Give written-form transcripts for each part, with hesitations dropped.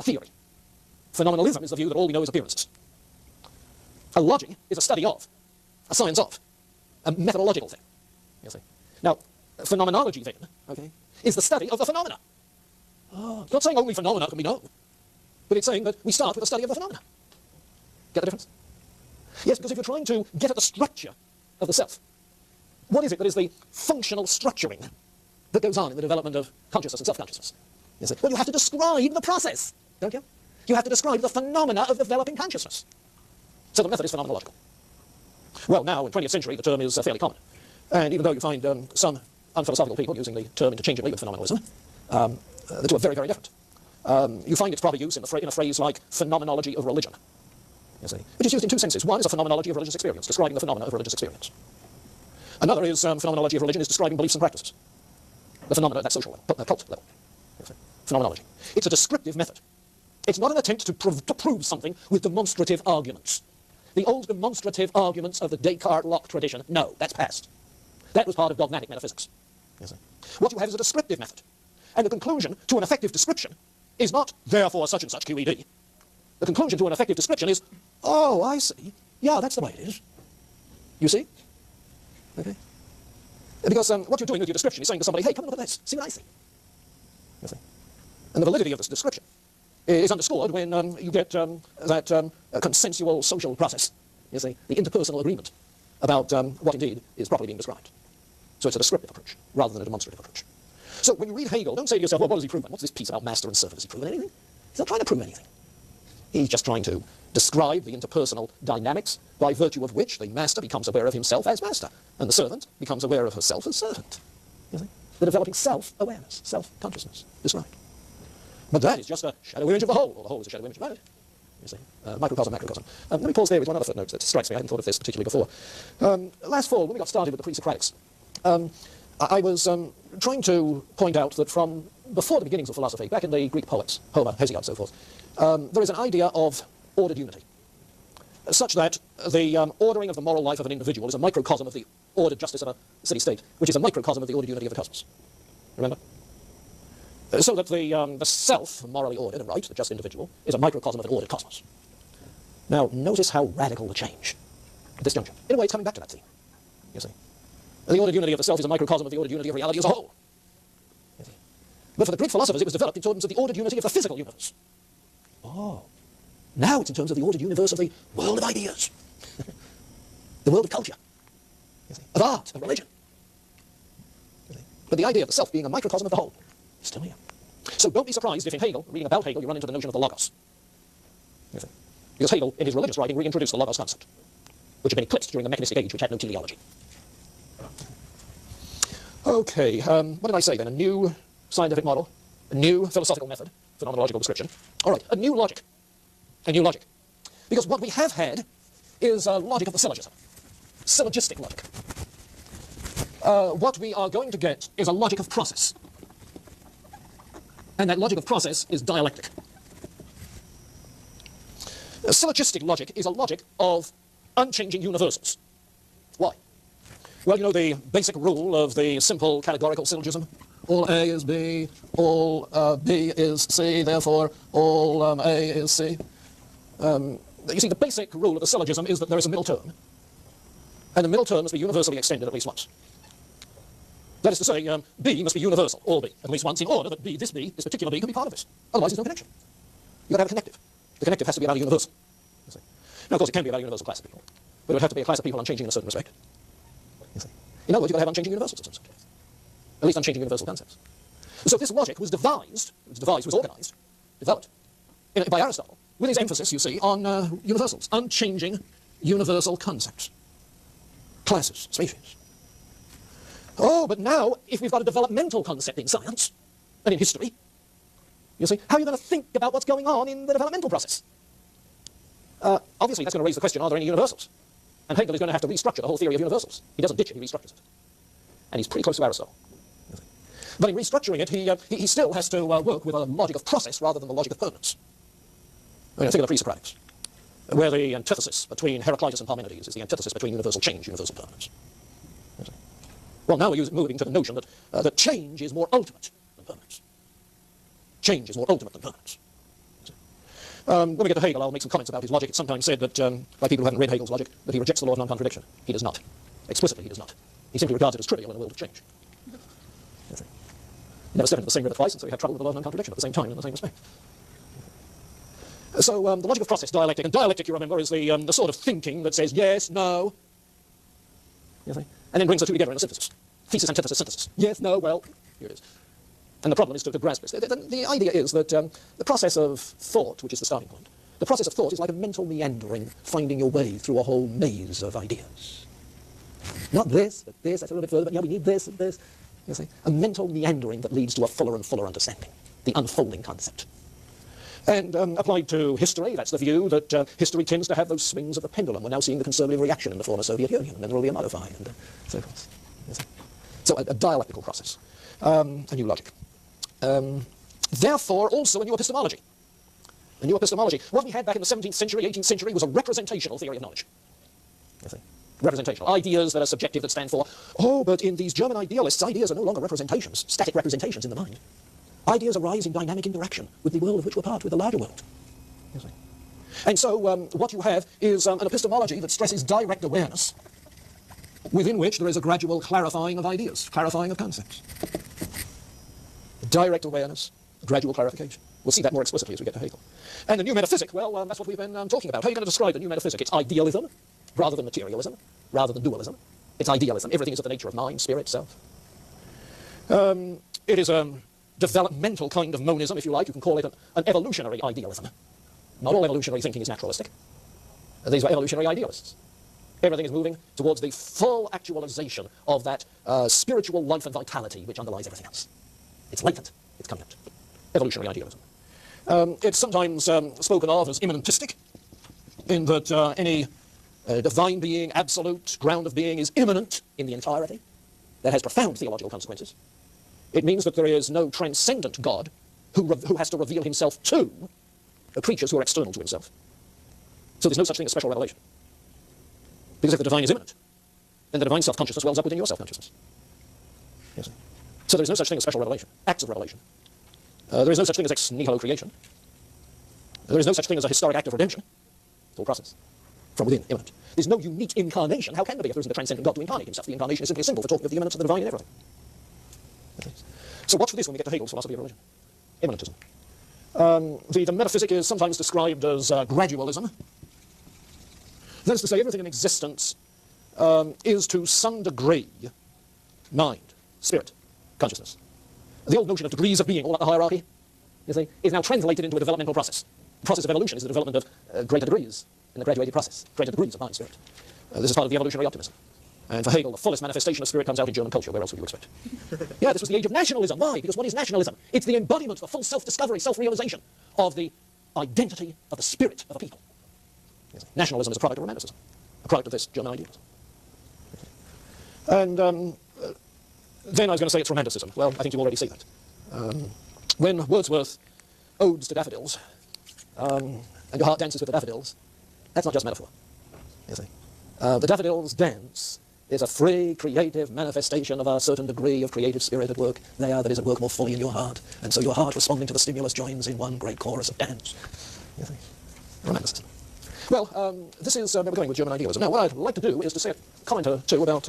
theory. Phenomenalism is the view that all we know is appearances. A logic is a study of, a science of, a methodological thing. You see. Now, phenomenology then, okay, is the study of the phenomena. It's not saying only phenomena can be known, but it's saying that we start with the study of the phenomena. Get the difference? Yes, because if you're trying to get at the structure of the self, what is it that is the functional structuring that goes on in the development of consciousness and self-consciousness? You see? Well, you have to describe the process, don't you? You have to describe the phenomena of developing consciousness. So the method is phenomenological. Well, now, in the 20th century, the term is fairly common. And even though you find some unphilosophical people using the term interchangeably with phenomenalism, the two are very, very different. You find its proper use in a phrase like phenomenology of religion, you see, which is used in two senses. One is a phenomenology of religious experience, describing the phenomena of religious experience. Another is phenomenology of religion is describing beliefs and practices, the phenomena at that social level, that cult level. You see. Phenomenology. It's a descriptive method. It's not an attempt to prove something with demonstrative arguments. The old demonstrative arguments of the Descartes-Locke tradition, no, that's past. That was part of dogmatic metaphysics. You see. What you have is a descriptive method. And the conclusion to an effective description is not, therefore, such and such QED. The conclusion to an effective description is, oh, I see. Yeah, that's the way it is. You see? Okay? Because what you're doing with your description is saying to somebody, hey, come and look at this. See what I see. You see? And the validity of this description is underscored when you get that consensual social process, you see, the interpersonal agreement about what indeed is properly being described. So it's a descriptive approach rather than a demonstrative approach. So when you read Hegel, don't say to yourself, well, what does he prove? What's this piece about master and servant? Has he proven anything? He's not trying to prove anything. He's just trying to describe the interpersonal dynamics by virtue of which the master becomes aware of himself as master, and the servant becomes aware of herself as servant. You see? The developing self-awareness, self-consciousness described. But that is just a shadow image of the whole, or the whole is a shadow image of that. You see, microcosm, macrocosm. Let me pause there with one other footnote that strikes me. I hadn't thought of this particularly before. Last fall, when we got started with the pre-Socratics, I was trying to point out that from before the beginnings of philosophy, back in the Greek poets, Homer, Hesiod, so forth, there is an idea of ordered unity, such that the ordering of the moral life of an individual is a microcosm of the ordered justice of a city-state, which is a microcosm of the ordered unity of the cosmos. Remember? So that the self, morally ordered and right, the just individual, is a microcosm of an ordered cosmos. Now, notice how radical the change at this juncture. In a way, it's coming back to that theme, you see. The ordered unity of the self is a microcosm of the ordered unity of reality as a whole. You see. But for the Greek philosophers, it was developed in terms of the ordered unity of the physical universe. Oh. Now it's in terms of the ordered universe of the world of ideas. The world of culture. You see. Of art, of religion. You see. But the idea of the self being a microcosm of the whole is still here. So don't be surprised if in Hegel, reading about Hegel, you run into the notion of the logos. You see. Because Hegel, in his religious writing, reintroduced the logos concept, which had been eclipsed during the mechanistic age, which had no teleology. Okay, what did I say then? A new scientific model, a new philosophical method, phenomenological description. All right, a new logic. A new logic. Because what we have had is a logic of the syllogism. Syllogistic logic. What we are going to get is a logic of process. And that logic of process is dialectic. A syllogistic logic is a logic of unchanging universals. Why? Well, you know the basic rule of the simple categorical syllogism. All A is B, all B is C, therefore all A is C. You see, the basic rule of the syllogism is that there is a middle term. And the middle term must be universally extended at least once. That is to say, B must be universal, all B, at least once, in order that B, this particular B, can be part of this. Otherwise, there's no connection. You've got to have a connective. The connective has to be about a universal. You see. Now, of course, it can be about a universal class of people. But it would have to be a class of people unchanging in a certain respect. You see. In other words, you've got to have unchanging universals of some sort. At least unchanging universal concepts. So this logic was devised, was organized, developed by Aristotle, with his emphasis, you see, on universals, unchanging universal concepts, classes, species. Oh, but now, if we've got a developmental concept in science and in history, you see, how are you going to think about what's going on in the developmental process? Obviously, that's going to raise the question, are there any universals? And Hegel is going to have to restructure the whole theory of universals. He doesn't ditch it, he restructures it. And he's pretty close to Aristotle. But in restructuring it, he still has to work with a logic of process rather than the logic of permanence. I mean, think of the pre-Socratics, where the antithesis between Heraclitus and Parmenides is the antithesis between universal change, universal permanence. Well, now we're moving to the notion that, that change is more ultimate than permanence. Change is more ultimate than permanence. When we get to Hegel, I'll make some comments about his logic. It's sometimes said that, by people who haven't read Hegel's logic, that he rejects the law of non-contradiction. He does not. Explicitly, he does not. He simply regards it as trivial in a world of change. He never stepped into the same river twice, and so he had trouble with the law of non-contradiction at the same time in the same respect. So the logic of process, dialectic, and dialectic, you remember, is the sort of thinking that says yes, no, you see, and then brings the two together in a synthesis. Thesis, antithesis, synthesis. Yes, no, well, here it is. And the problem is to grasp this. The idea is that the process of thought, which is the starting point, the process of thought is like a mental meandering, finding your way through a whole maze of ideas. Not this, but this, that's a little bit further, but yeah, we need this and this. You see, a mental meandering that leads to a fuller and fuller understanding, the unfolding concept. And applied to history, that's the view that history tends to have those swings of the pendulum. We're now seeing the conservative reaction in the former Soviet Union, and then there will be a modified, and so forth. You see. So a dialectical process, a new logic. Therefore, also a new epistemology. A new epistemology. What we had back in the 17th century, 18th century was a representational theory of knowledge. You see. Representational. Ideas that are subjective, that stand for, oh, but in these German idealists, ideas are no longer representations, static representations in the mind. Ideas arise in dynamic interaction with the world of which we're part, with the larger world. You see. And so what you have is an epistemology that stresses direct awareness, within which there is a gradual clarifying of ideas, clarifying of concepts. Direct awareness, gradual clarification. We'll see that more explicitly as we get to Hegel. And the new metaphysic, well, that's what we've been talking about. How are you going to describe the new metaphysic? It's idealism, rather than materialism, rather than dualism. It's idealism. Everything is of the nature of mind, spirit, self. It is a developmental kind of monism, if you like. You can call it an evolutionary idealism. Not all evolutionary thinking is naturalistic. These are evolutionary idealists. Everything is moving towards the full actualization of that spiritual life and vitality which underlies everything else. It's latent. It's coming out. Evolutionary idealism. It's sometimes spoken of as immanentistic, in that any divine being, absolute ground of being is immanent in the entirety. That has profound theological consequences. It means that there is no transcendent God who has to reveal himself to creatures who are external to himself. So there's no such thing as special revelation. Because if the divine is immanent, then the divine self-consciousness wells up within your self-consciousness. Yes. So there's no such thing as special revelation, acts of revelation. There is no such thing as ex nihilo creation. There is no such thing as a historic act of redemption. It's all process. From within, immanent. There's no unique incarnation. How can there be if there isn't a transcendent God to incarnate himself? The incarnation is simply a symbol for talking of the immanence of the divine in everything. So watch for this when we get to Hegel's philosophy of religion. Immanentism. The metaphysic is sometimes described as gradualism. That is to say, everything in existence is to some degree mind, spirit, consciousness. The old notion of degrees of being, all up the hierarchy, you see, is now translated into a developmental process. The process of evolution is the development of greater degrees in the graduated process, greater degrees of mind, spirit. This is part of the evolutionary optimism. And for Hegel, the fullest manifestation of spirit comes out in German culture. Where else would you expect? Yeah, this was the age of nationalism. Why? Because what is nationalism? It's the embodiment, the full self-discovery, self-realization of the identity of the spirit of a people. Yes. Nationalism is a product of romanticism, a product of this German idealism. And then I was going to say it's romanticism. Well, I think you already see that. When Wordsworth odes to daffodils, and your heart dances with the daffodils, that's not just metaphor. You see. The daffodils dance is a free, creative manifestation of a certain degree of creative spirit at work there that is at work more fully in your heart. And so your heart, responding to the stimulus, joins in one great chorus of dance. You see. Romanticism. Well, this is where we're going with German idealism. Now, what I'd like to do is to say a comment or two about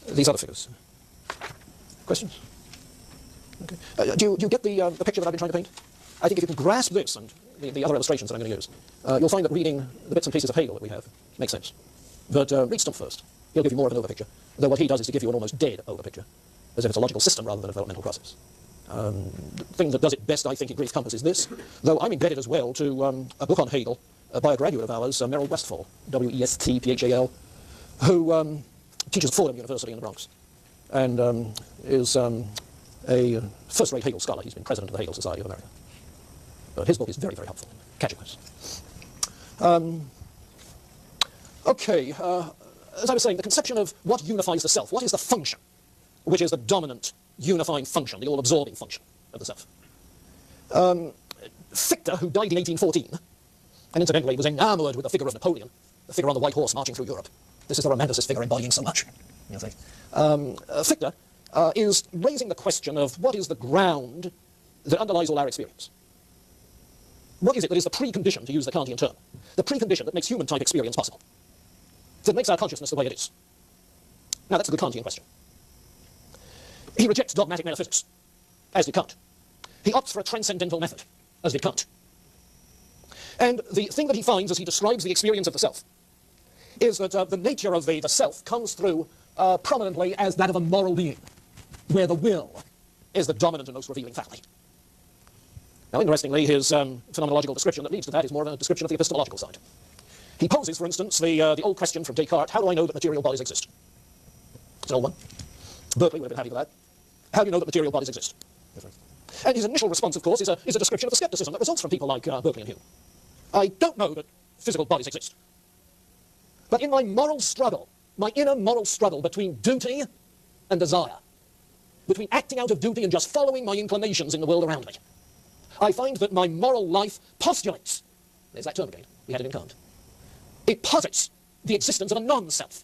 these other figures. Questions? Okay. Do you get the picture that I've been trying to paint? I think if you can grasp this and the other illustrations that I'm going to use, you'll find that reading the bits and pieces of Hegel that we have makes sense. But read Stumpf first. He'll give you more of an over picture, though what he does is to give you an almost dead over picture, as if it's a logical system rather than a developmental process. The thing that does it best, I think, in brief compass is this, though I'm indebted as well to a book on Hegel by a graduate of ours, Merrill Westphal, W-E-S-T-P-H-A-L, who teaches at Fordham University in the Bronx, and is a first-rate Hegel scholar. He's been president of the Hegel Society of America. But his book is very, very helpful in catching this. Okay, as I was saying, the conception of what unifies the self, what is the function, which is the dominant unifying function, the all-absorbing function of the self. Fichte, who died in 1814, and incidentally was enamored with the figure of Napoleon, the figure on the white horse marching through Europe. This is the romanticist figure embodying so much. You see. Fichte is raising the question of what is the ground that underlies all our experience. what is it that is the precondition, to use the Kantian term, the precondition that makes human-type experience possible, that makes our consciousness the way it is? Now, that's a good Kantian question. He rejects dogmatic metaphysics, as did Kant. He opts for a transcendental method, as did Kant. And the thing that he finds as he describes the experience of the self is that the nature of the self comes through prominently as that of a moral being, where the will is the dominant and most revealing faculty. Now, interestingly, his phenomenological description that leads to that is more of a description of the epistemological side. He poses, for instance, the old question from Descartes, how do I know that material bodies exist? It's an old one. Berkeley would have been happy with that. How do you know that material bodies exist? And his initial response, of course, is a description of the skepticism that results from people like Berkeley and Hume. I don't know that physical bodies exist. But in my moral struggle, my inner moral struggle between duty and desire, between acting out of duty and just following my inclinations in the world around me, I find that my moral life postulates, there's that term again, we had it in Kant, it posits the existence of a non-self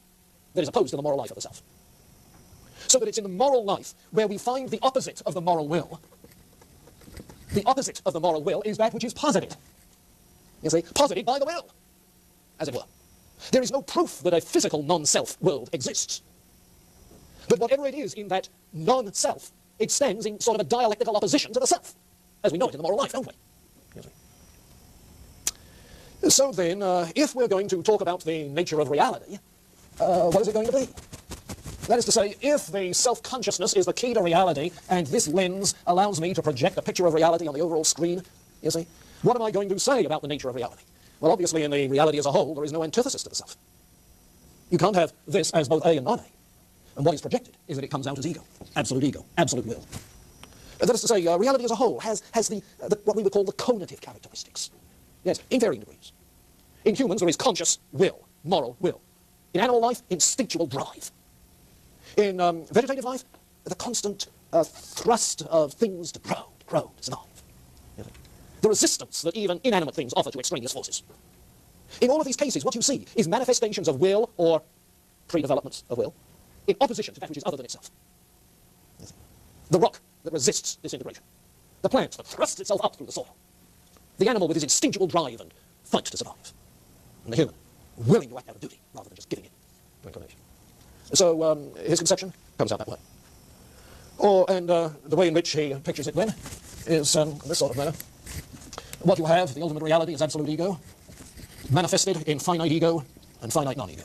that is opposed to the moral life of the self. So that it's in the moral life where we find the opposite of the moral will. The opposite of the moral will is that which is posited. You see, posited by the will, as it were. There is no proof that a physical non-self world exists. But whatever it is in that non-self, it stands in sort of a dialectical opposition to the self, as we know it in the moral life, don't we? You see. So then, if we're going to talk about the nature of reality, what is it going to be? That is to say, if the self-consciousness is the key to reality, and this lens allows me to project a picture of reality on the overall screen, you see, what am I going to say about the nature of reality? Well, obviously, in the reality as a whole, there is no antithesis to the self. You can't have this as both A and non-A. And what is projected is that it comes out as ego, absolute will. That is to say, reality as a whole has what we would call the conative characteristics. Yes, in varying degrees. In humans, there is conscious will, moral will. In animal life, instinctual drive. In vegetative life, the constant thrust of things to grow, to survive. The resistance that even inanimate things offer to extraneous forces. In all of these cases, what you see is manifestations of will or pre-developments of will in opposition to that which is other than itself. The rock that resists disintegration. The plant that thrusts itself up through the soil. The animal with his instinctual drive and fight to survive. And the human, willing to act out of duty rather than just giving in to inclination. So his conception comes out that way. And the way in which he pictures it then is this sort of manner. What you have, the ultimate reality, is absolute ego, manifested in finite ego and finite non-ego.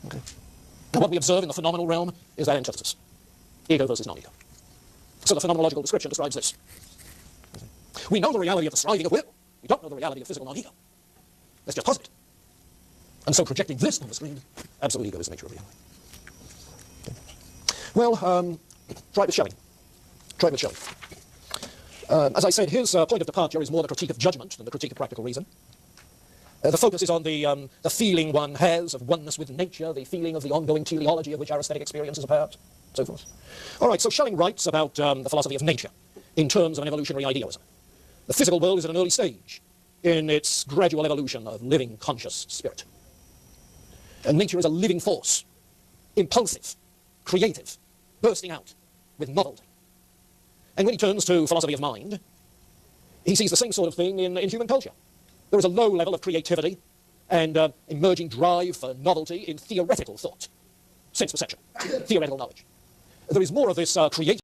Okay. And what we observe in the phenomenal realm is that antithesis, ego versus non-ego. So the phenomenological description describes this. Okay. We know the reality of the striving of will. We don't know the reality of physical non-ego. Let's just posit it. And so projecting this on the screen, absolute ego is the nature of reality. Okay. Well, try it with Schelling. As I said, his point of departure is more the critique of judgment than the critique of practical reason. The focus is on the feeling one has of oneness with nature, the feeling of the ongoing teleology of which our aesthetic experience is a part, so forth. All right, so Schelling writes about the philosophy of nature in terms of an evolutionary idealism. The physical world is at an early stage in its gradual evolution of living, conscious spirit. And nature is a living force, impulsive, creative, bursting out with novelty. And when he turns to philosophy of mind, he sees the same sort of thing in human culture. There is a low level of creativity and emerging drive for novelty in theoretical thought, sense perception, theoretical knowledge. There is more of this creative